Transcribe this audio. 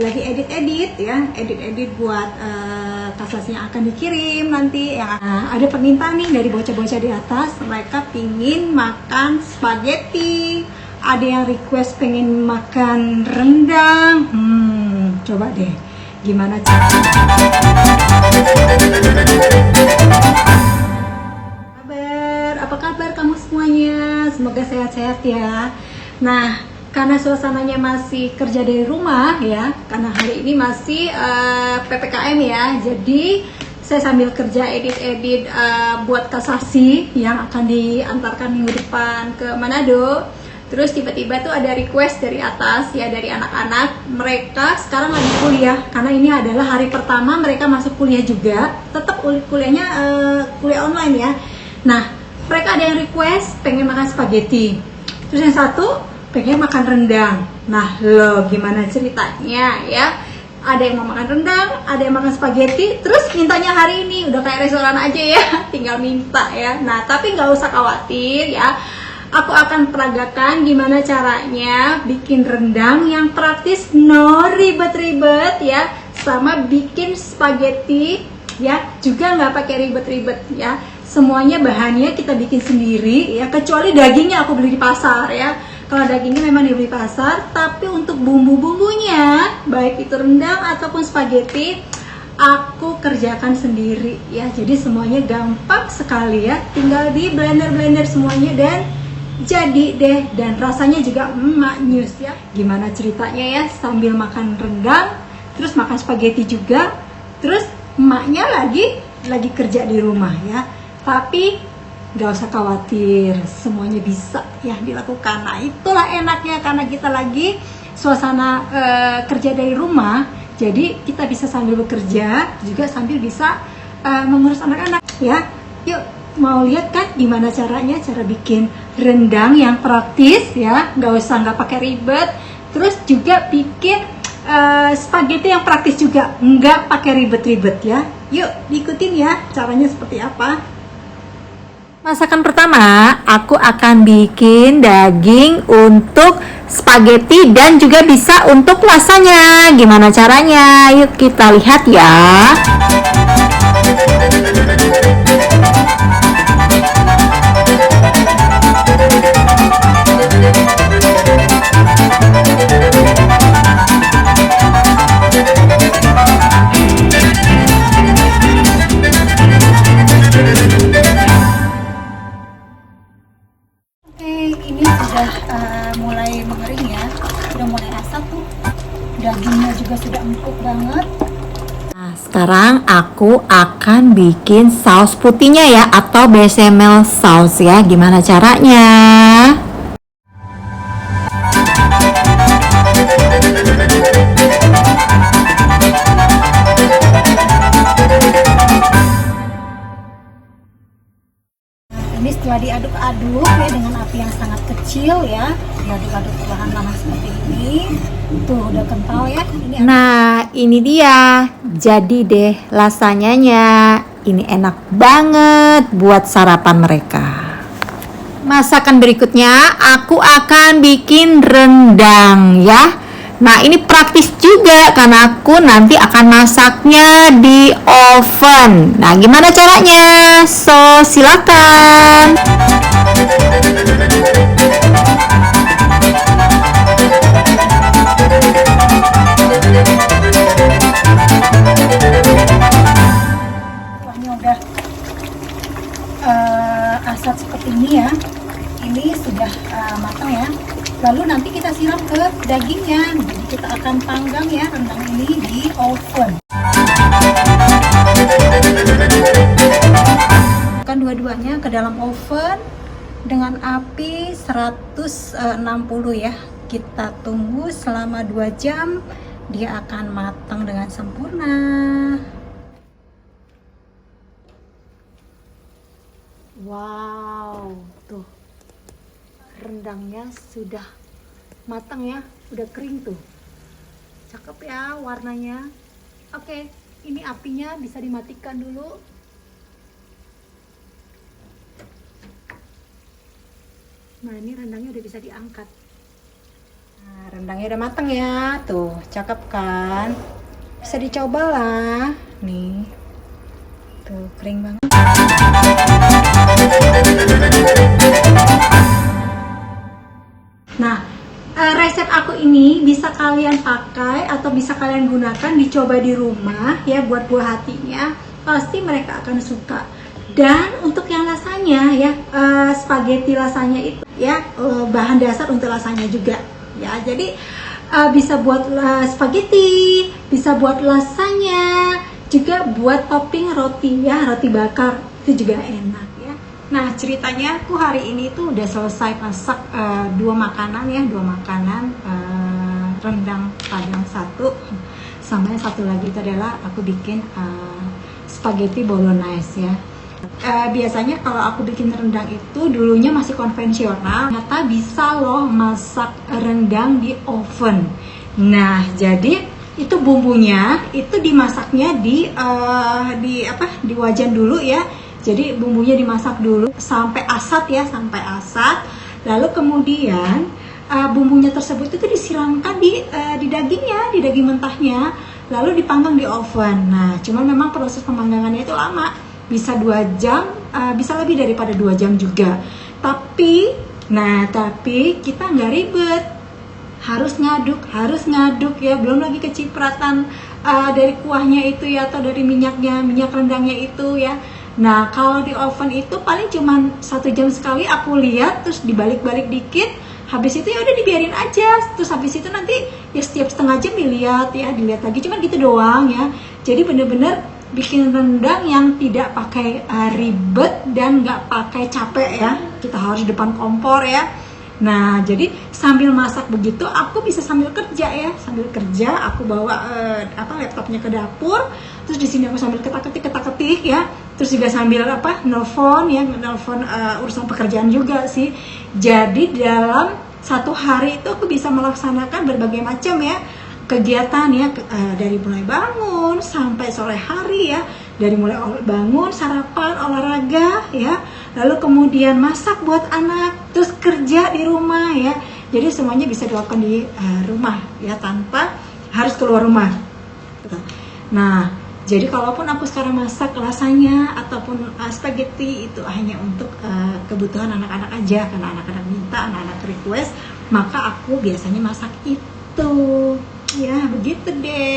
lagi edit-edit ya, edit-edit buat kasasi yang akan dikirim nanti ya. Nah, ada permintaan nih dari bocah-bocah di atas, mereka pingin makan spaghetti, ada yang request pengen makan rendang. Coba deh gimana apa kabar kamu semuanya, semoga sehat-sehat ya. Nah, karena suasananya masih kerja dari rumah ya, karena hari ini masih PPKM ya, jadi saya sambil kerja edit-edit buat kasasi yang akan diantarkan minggu depan ke Manado. Terus tiba-tiba tuh ada request dari atas ya, dari anak-anak, mereka sekarang lagi kuliah karena ini adalah hari pertama mereka masuk kuliah juga, tetap kuliahnya kuliah online ya. Nah, mereka ada yang request pengen makan spaghetti, terus yang satu pengen makan rendang. Nah lo gimana ceritanya ya, ada yang mau makan rendang, ada yang makan spaghetti, terus mintanya hari ini udah kayak restoran aja ya, tinggal minta ya. Nah tapi nggak usah khawatir ya, aku akan peragakan gimana caranya bikin rendang yang praktis, no ribet-ribet ya, sama bikin spaghetti ya, juga nggak pakai ribet-ribet ya. Semuanya bahannya kita bikin sendiri ya, kecuali dagingnya aku beli di pasar ya. Kalau dagingnya memang dibeli pasar, tapi untuk bumbu-bumbunya, baik itu rendang ataupun spaghetti, aku kerjakan sendiri ya. Jadi semuanya gampang sekali ya, tinggal di blender semuanya dan jadi deh, dan rasanya juga maknyus ya. Gimana ceritanya ya, sambil makan rendang terus makan spaghetti juga, terus emaknya lagi kerja di rumah ya. Tapi gak usah khawatir, semuanya bisa ya dilakukan. Nah itulah enaknya karena kita lagi suasana kerja dari rumah, jadi kita bisa sambil bekerja juga sambil bisa mengurus anak-anak ya. Yuk, mau lihat kan gimana caranya, cara bikin rendang yang praktis ya, nggak pakai ribet. Terus juga bikin spaghetti yang praktis juga, nggak pakai ribet-ribet ya. Yuk diikutin ya caranya seperti apa. Masakan pertama, aku akan bikin daging untuk spaghetti dan juga bisa untuk lasanya. Gimana caranya? Yuk kita lihat ya. Ini sudah mulai mengering ya, sudah mulai asap tuh, dagingnya juga sudah empuk banget. Nah, sekarang aku akan bikin saus putihnya ya, atau bechamel sauce ya. Gimana caranya? Ini setelah diaduk-aduk ya dengan api yang sangat kecil ya, diaduk-aduk perlahan-lahan seperti ini. Tuh udah kental ya. Nah, ini dia. Jadi deh lasanyanya. Ini enak banget buat sarapan mereka. Masakan berikutnya aku akan bikin rendang ya. Nah, ini praktis juga karena aku nanti akan masaknya di oven. Nah, gimana caranya? So, silakan. Kuahnya udah asap seperti ini ya. Ini sudah matang ya. Lalu nanti kita siram ke dagingnya. Jadi kita akan panggang ya rendang ini di oven. Masukkan dua-duanya ke dalam oven dengan api 160 ya. Kita tunggu selama 2 jam, dia akan matang dengan sempurna. Wow, tuh rendangnya sudah matang ya, udah kering tuh, cakep ya warnanya. Oke, ini apinya bisa dimatikan dulu. Nah, ini rendangnya udah bisa diangkat. Nah, Rendangnya udah mateng ya, tuh cakep kan? Bisa dicoba lah, nih. Tuh kering banget. Nah, resep aku ini bisa kalian pakai atau bisa kalian gunakan, dicoba di rumah ya buat buah hatinya. Pasti mereka akan suka. Dan untuk yang lasanya ya, spaghetti lasanya itu ya, bahan dasar untuk lasanya juga ya. Jadi bisa buat spaghetti, bisa buat lasanya, juga buat topping roti ya, roti bakar itu juga enak ya. Nah ceritanya aku hari ini tuh udah selesai masak dua makanan, rendang padang satu, sama yang satu lagi itu adalah aku bikin spaghetti bolognese ya. Biasanya kalau aku bikin rendang itu dulunya masih konvensional, ternyata bisa loh masak rendang di oven. Nah jadi itu bumbunya itu dimasaknya di wajan dulu ya. Jadi bumbunya dimasak dulu sampai asat ya, sampai asat. Lalu kemudian bumbunya tersebut itu disiramkan di dagingnya, di daging mentahnya, lalu dipanggang di oven. Nah cuman memang proses pemanggangannya itu lama, bisa 2 jam, bisa lebih daripada 2 jam juga. Tapi kita nggak ribet, harus ngaduk ya, belum lagi kecipratan dari kuahnya itu ya, atau dari minyak rendangnya itu ya. Nah kalau di oven itu paling cuma 1 jam sekali aku lihat, terus dibalik-balik dikit, habis itu ya udah dibiarin aja. Terus habis itu nanti ya setiap setengah jam dilihat lagi, cuman gitu doang ya. Jadi bener-bener bikin rendang yang tidak pakai ribet dan nggak pakai capek ya. Kita harus depan kompor ya. Nah jadi sambil masak begitu aku bisa sambil kerja ya, aku bawa laptopnya ke dapur, terus di sini aku sambil ketak-ketik ya, terus juga sambil nelfon urusan pekerjaan juga sih. Jadi dalam satu hari itu aku bisa melaksanakan berbagai macam ya kegiatan ya, dari mulai bangun sampai sore hari ya, dari mulai bangun, sarapan, olahraga ya, lalu kemudian masak buat anak, terus kerja di rumah ya. Jadi semuanya bisa dilakukan di rumah ya, tanpa harus keluar rumah. Nah jadi kalaupun aku sekarang masak lasanya ataupun spaghetti itu hanya untuk kebutuhan anak-anak aja, karena anak-anak minta, anak-anak request, maka aku biasanya masak itu. Ya begitu deh.